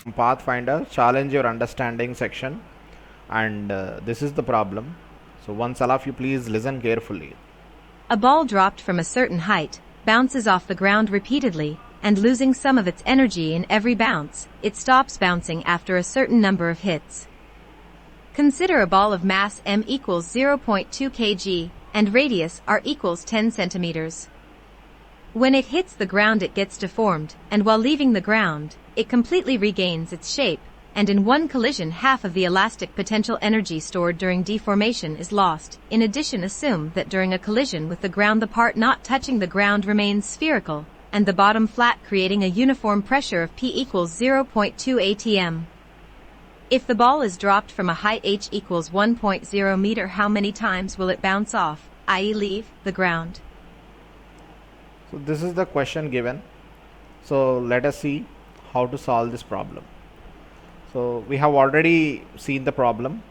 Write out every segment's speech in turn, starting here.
Pathfinder challenge your understanding section, and this is the problem. So once all of you please listen carefully. A ball dropped from a certain height bounces off the ground repeatedly, and losing some of its energy in every bounce, it stops bouncing after a certain number of hits. Consider a ball of mass m equals 0.2 kg and radius r equals 10 centimeters. When it hits the ground it gets deformed, and while leaving the ground, it completely regains its shape, and in one collision half of the elastic potential energy stored during deformation is lost. In addition, assume that during a collision with the ground the part not touching the ground remains spherical, and the bottom flat, creating a uniform pressure of P equals 0.2 atm. If the ball is dropped from a height h equals 1.0 meter, how many times will it bounce off, i.e. leave, the ground? So this is the question given. So let us see how to solve this problem. So we have already seen the problem.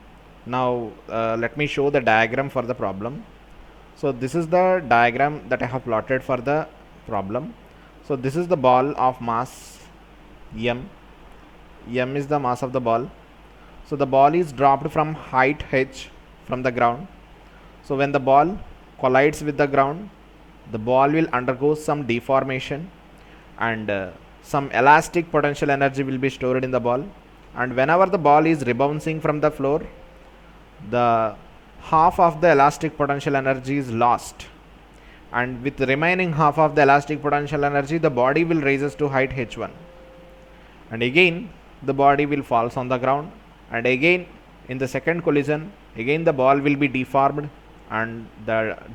Now let me show the diagram for the problem. So this is the diagram that I have plotted for the problem. So this is the ball of mass m. M is the mass of the ball. So the ball is dropped from height h from the ground. So when the ball collides with the ground, the ball will undergo some deformation, and some elastic potential energy will be stored in the ball. And whenever the ball is rebounding from the floor, the half of the elastic potential energy is lost, and with the remaining half of the elastic potential energy, the body will raises to height h1, and again the body will falls on the ground, and again in the second collision again the ball will be deformed, and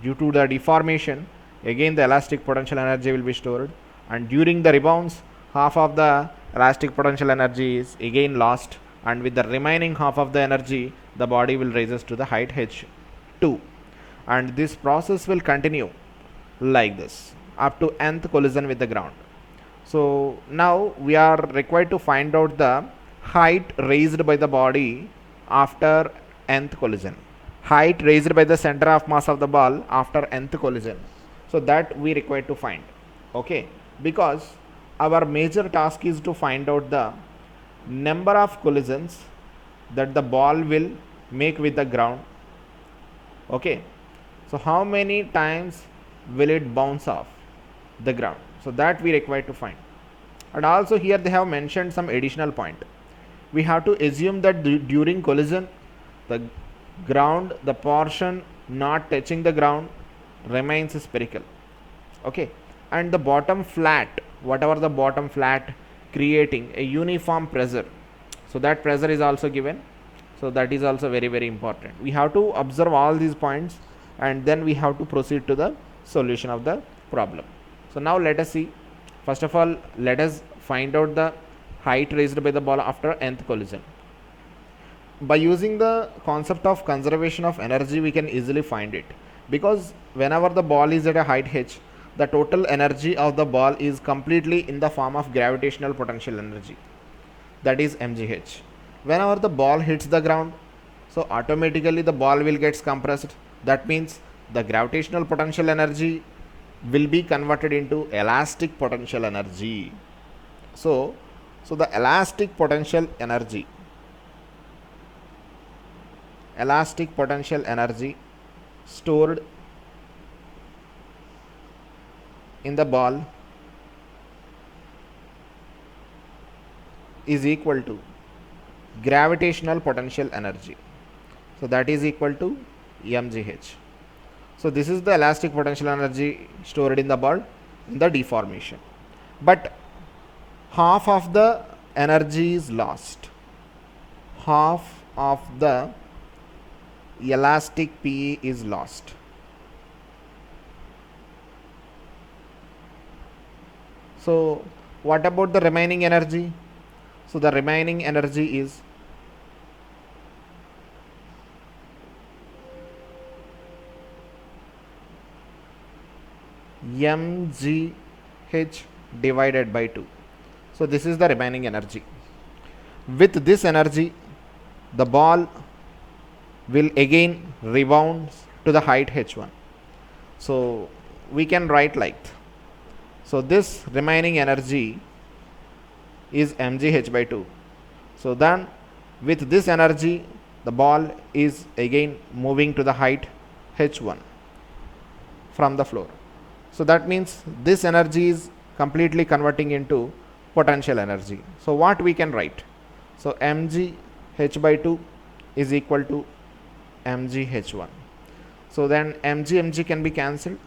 due to the deformation again the elastic potential energy will be stored, and during the rebounds half of the elastic potential energy is again lost, and with the remaining half of the energy the body will raises to the height h2, and this process will continue like this up to nth collision with the ground. So now we are required to find out the height raised by the body after nth collision, height raised by the center of mass of the ball after nth collision. So that we require to find. Okay, because our major task is to find out the number of collisions that the ball will make with the ground. Okay, so how many times will it bounce off the ground? So that we require to find. And also here they have mentioned some additional point. We have to assume that during collision the ground, the portion not touching the ground remains spherical. Okay, and the bottom flat, whatever the bottom flat, creating a uniform pressure. So that pressure is also given. So that is also very very important. We have to observe all these points, and then we have to proceed to the solution of the problem. So now let us see. First of all, let us find out the height raised by the ball after nth collision. By using the concept of conservation of energy, we can easily find it, because whenever the ball is at a height h, the total energy of the ball is completely in the form of gravitational potential energy, that is mgh. Whenever the ball hits the ground, so automatically the ball will get compressed. That means the gravitational potential energy will be converted into elastic potential energy. So the elastic potential energy stored in the ball is equal to gravitational potential energy. So that is equal to mgh. So this is the elastic potential energy stored in the ball in the deformation, but half of the energy is lost. Half of the elastic PE is lost. So what about the remaining energy? So the remaining energy is mgh divided by 2. So this is the remaining energy. With this energy, the ball will again rebound to the height h1. So we can write like, so this remaining energy is mgh by 2. So then with this energy the ball is again moving to the height h1 from the floor. So that means this energy is completely converting into potential energy. So what we can write? So mg h by 2 is equal to mg h1. So then mg can be cancelled.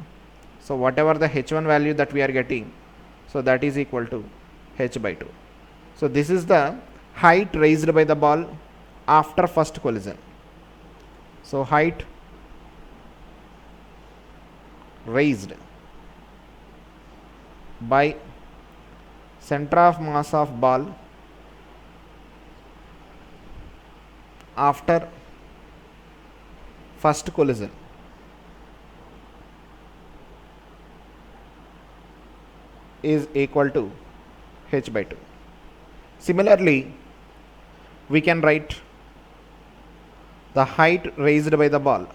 So whatever the h1 value that we are getting, so that is equal to h by 2. So this is the height raised by the ball after first collision. So height raised by center of mass of ball after first collision is equal to h by 2. Similarly, we can write the height raised by the ball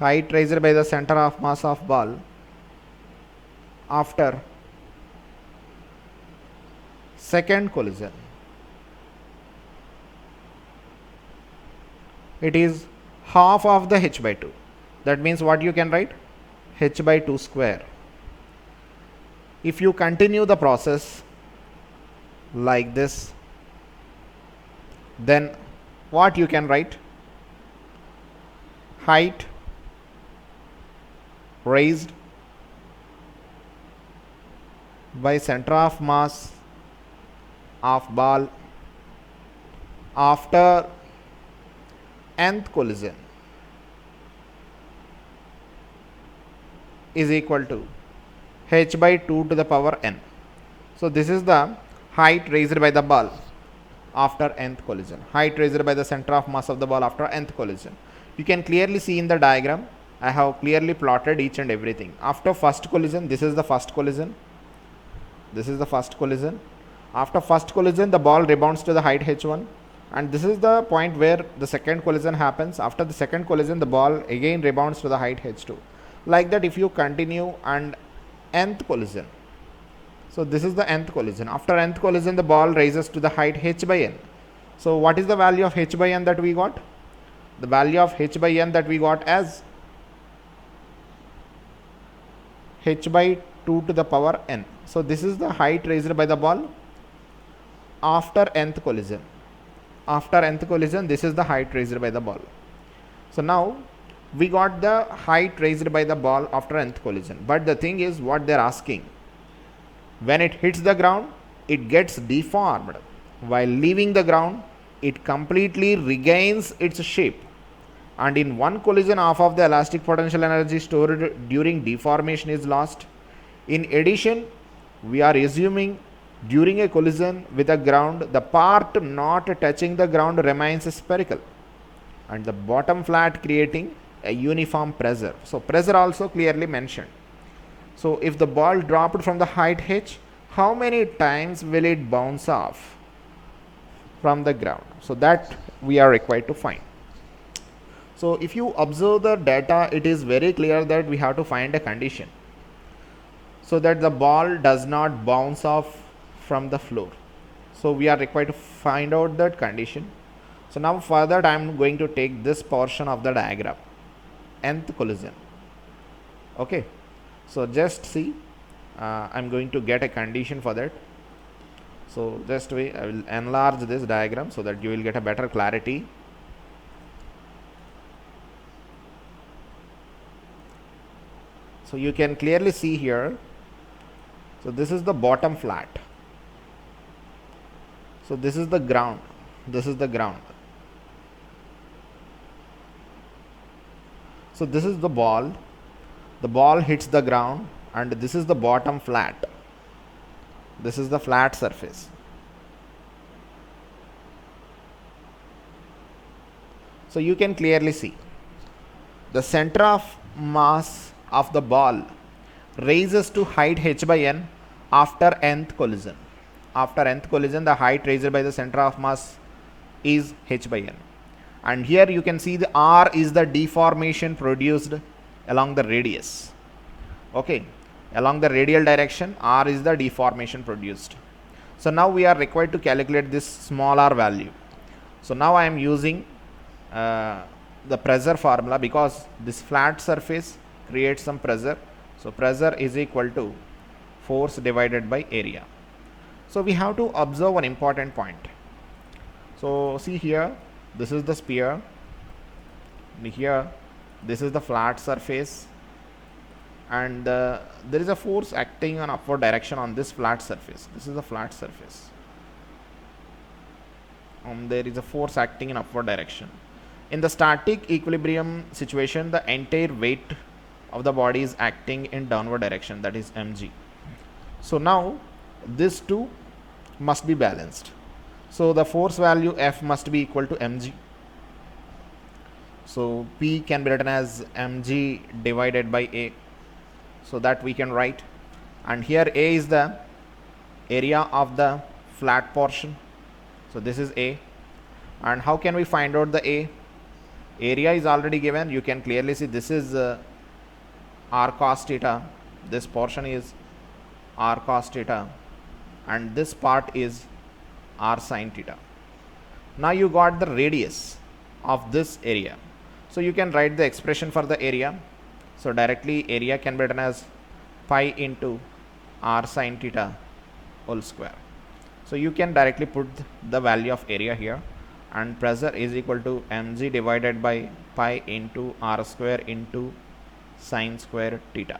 height raised by the center of mass of ball after second collision. It is half of the h by 2. That means what you can write? H by 2 square. If you continue the process like this, then what you can write? Height raised by center of mass of ball after nth collision is equal to h by 2 to the power n. So this is the height raised by the ball after nth collision, height raised by the center of mass of the ball after nth collision. You can clearly see in the diagram, I have clearly plotted each and everything. After first collision, this is the first collision, this is the first collision. After first collision, the ball rebounds to the height h1, and this is the point where the second collision happens. After the second collision, the ball again rebounds to the height h2. Like that, if you continue, and nth collision, so this is the nth collision. After nth collision, the ball raises to the height h by n. So what is the value of h by n that we got? The value of h by n that we got as h by 2 to the power n. So this is the height raised by the ball after nth collision. After nth collision, this is the height raised by the ball. So now we got the height raised by the ball after nth collision. But the thing is, what they are asking, when it hits the ground, it gets deformed. While leaving the ground, it completely regains its shape. And in one collision, half of the elastic potential energy stored during deformation is lost. In addition, we are assuming during a collision with the ground, the part not touching the ground remains spherical, and the bottom flat creating a uniform pressure. So pressure also clearly mentioned. So if the ball dropped from the height h, how many times will it bounce off from the ground? So that we are required to find. So if you observe the data, it is very clear that we have to find a condition so that the ball does not bounce off from the floor. So we are required to find out that condition. So now for that, I am going to take this portion of the diagram, nth collision. Okay, so just see, I am going to get a condition for that. So just wait, I will enlarge this diagram so that you will get a better clarity. So you can clearly see here, so this is the bottom flat. So this is the ground, this is the ground. So this is the ball hits the ground, and this is the bottom flat. This is the flat surface. So you can clearly see the center of mass of the ball raises to height h by n after nth collision. After nth collision, the height raised by the center of mass is h by n. And here you can see the r is the deformation produced along the radius. Okay, Along the radial direction, r is the deformation produced. So now we are required to calculate this small r value. So now I am using the pressure formula, because this flat surface creates some pressure. So pressure is equal to force divided by area. So we have to observe one important point. So see here, this is the sphere. Here, this is the flat surface, and there is a force acting on upward direction on this flat surface. This is the flat surface. There is a force acting in upward direction. In the static equilibrium situation, the entire weight of the body is acting in downward direction, that is mg. So now these two must be balanced. So the force value F must be equal to mg. So P can be written as mg divided by A. So that we can write. And here A is the area of the flat portion. So this is A. And how can we find out the A? Area is already given. You can clearly see this is r cos theta. This portion is r cos theta. And this part is r sin theta. Now you got the radius of this area. So you can write the expression for the area. So directly area can be written as pi into r sin theta whole square. So you can directly put the value of area here, and pressure is equal to mg divided by pi into r square into sin square theta.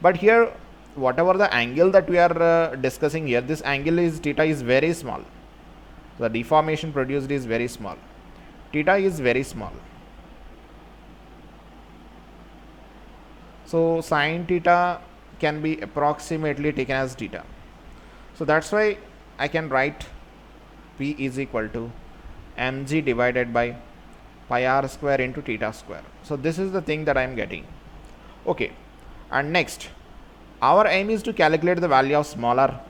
But here whatever the angle that we are discussing here, this angle is theta is very small. The deformation produced is very small. Theta is very small. So sin theta can be approximately taken as theta. So that's why I can write P is equal to mg divided by pi r square into theta square. So this is the thing that I am getting. Okay, and next our aim is to calculate the value of small r.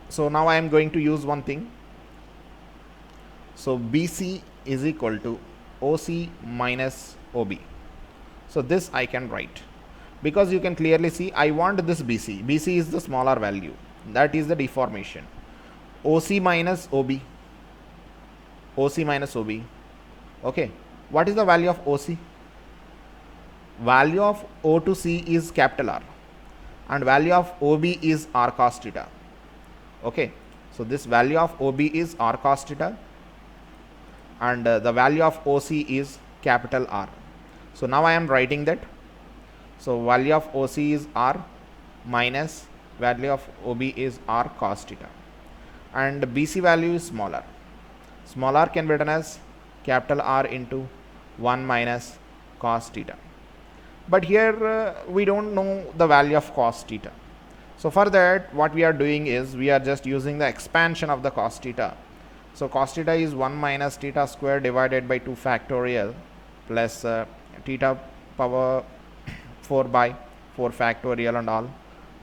So now I am going to use one thing. So BC is equal to OC minus OB. So this I can write, because you can clearly see I want this BC. BC is the smaller value, that is the deformation. OC minus OB. OC minus OB. Okay, what is the value of OC? Value of O to C is capital R, and value of OB is r cos theta. Okay, so this value of OB is r cos theta, and the value of OC is capital R. So now I am writing that. So value of OC is r minus value of OB is r cos theta, and BC value is smaller. Small r can be written as capital R into 1 minus cos theta. But here we don't know the value of cos theta. So for that, what we are doing is we are just using the expansion of the cos theta. So cos theta is 1 minus theta square divided by 2 factorial plus theta power 4 by 4 factorial and all,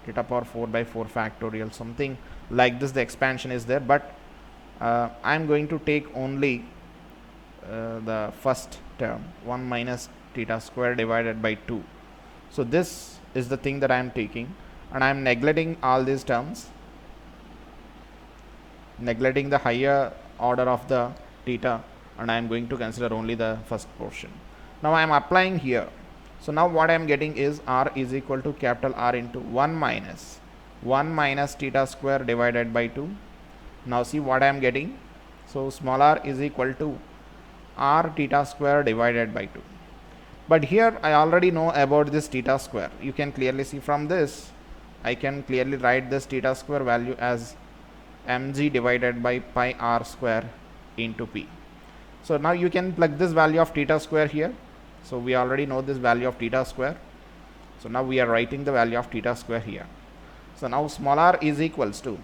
theta power 4 by 4 factorial, something like this. The expansion is there, but I am going to take only the first term, 1 minus theta square divided by 2. So this is the thing that I am taking, and I am neglecting all these terms, neglecting the higher order of the theta, and I am going to consider only the first portion. Now I am applying here. So now what I am getting is r is equal to capital R into 1 minus theta square divided by 2. Now see what I am getting. So small r is equal to r theta square divided by 2. But here I already know about this theta square. You can clearly see from this, I can clearly write this theta square value as mg divided by pi r square into P. So now you can plug this value of theta square here. So we already know this value of theta square. So now we are writing the value of theta square here. So now small r is equals to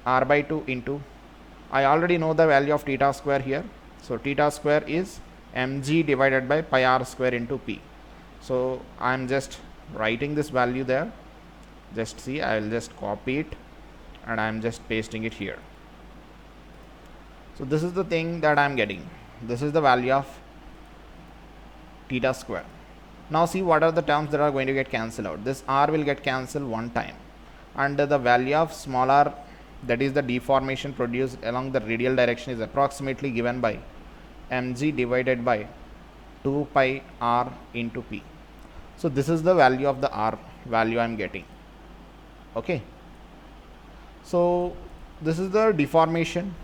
r by 2 into, I already know the value of theta square here. So theta square is mg divided by pi r square into P. So I am just writing this value there. Just see, I will just copy it and I am just pasting it here. So this is the thing that I am getting. This is the value of theta square. Now see what are the terms that are going to get cancelled out. This r will get cancelled one time, and the value of small r, that is the deformation produced along the radial direction, is approximately given by mg divided by 2 pi r into p. So this is the value of the r value I am getting. Okay, so this is the deformation,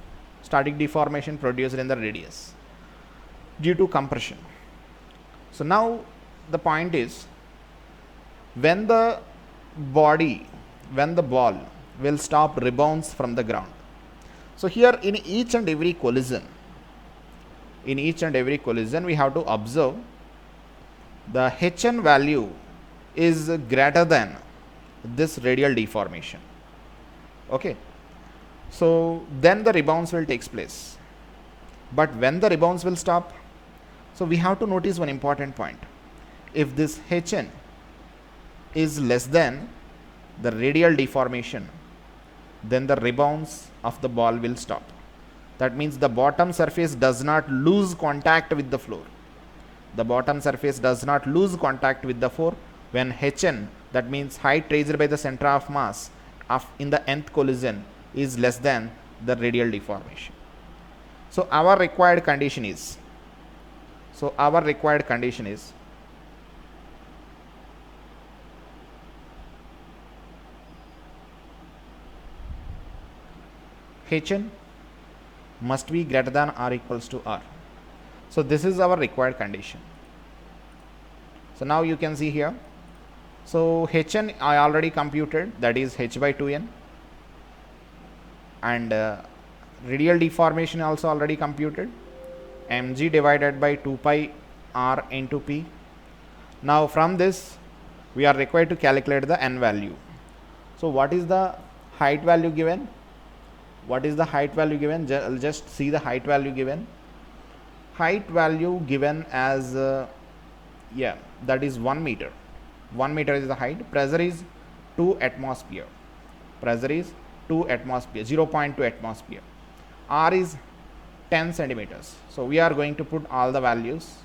static deformation produced in the radius due to compression. So now the point is, when the ball will stop rebounds from the ground. So here in each and every collision, we have to observe the Hn value is greater than this radial deformation. Okay, so then the rebounds will take place. But when the rebounds will stop, so we have to notice one important point. If this Hn is less than the radial deformation, then the rebounds of the ball will stop. That means the bottom surface does not lose contact with the floor. The bottom surface does not lose contact with the floor when Hn, that means height raised by the center of mass in the nth collision, is less than the radial deformation. So our required condition is, Hn must be greater than or equals to r. So this is our required condition. So now you can see here. So Hn I already computed, that is h by 2n, and radial deformation also already computed, mg divided by 2 pi r into p. Now from this we are required to calculate the n value. So what is the height value given? Just see the height value given. Height value given as that is 1 meter. 1 meter is the height. Pressure is 2 atmosphere. 0.2 atmosphere. R is 10 centimeters. So we are going to put all the values,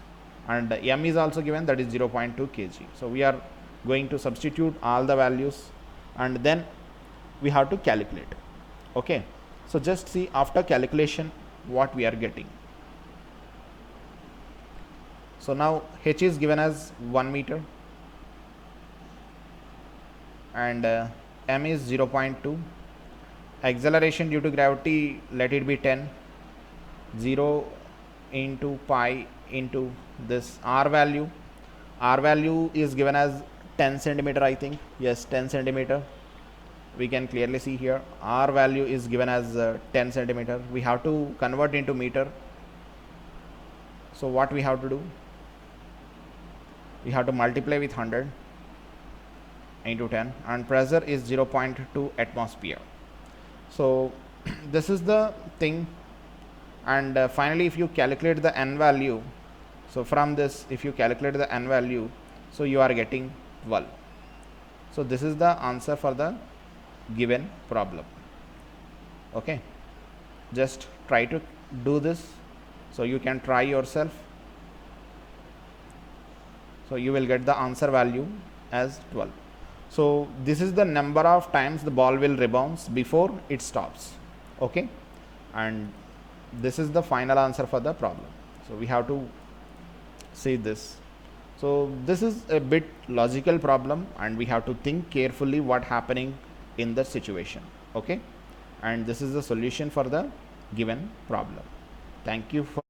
and m is also given, that is 0.2 kg. So we are going to substitute all the values, and then we have to calculate. Okay, so just see after calculation what we are getting. So now h is given as 1 meter, and m is 0.2. Acceleration due to gravity, let it be 10. 0 into pi into this r value. R value is given as 10 centimeter, I think. Yes, 10 centimeter. We can clearly see here r value is given as 10 centimeter. We have to convert into meter. So what we have to do? We have to multiply with 100 into 10, and pressure is 0.2 atmosphere. So this is the thing, and finally if you calculate the n value, so from this if you calculate the n value, so you are getting 12. So this is the answer for the given problem. Okay, just try to do this, so you can try yourself. So you will get the answer value as 12. So this is the number of times the ball will rebounds before it stops. Okay, and this is the final answer for the problem. So we have to see this. So this is a bit logical problem, and we have to think carefully what happening in the situation. Okay, and this is the solution for the given problem. Thank you for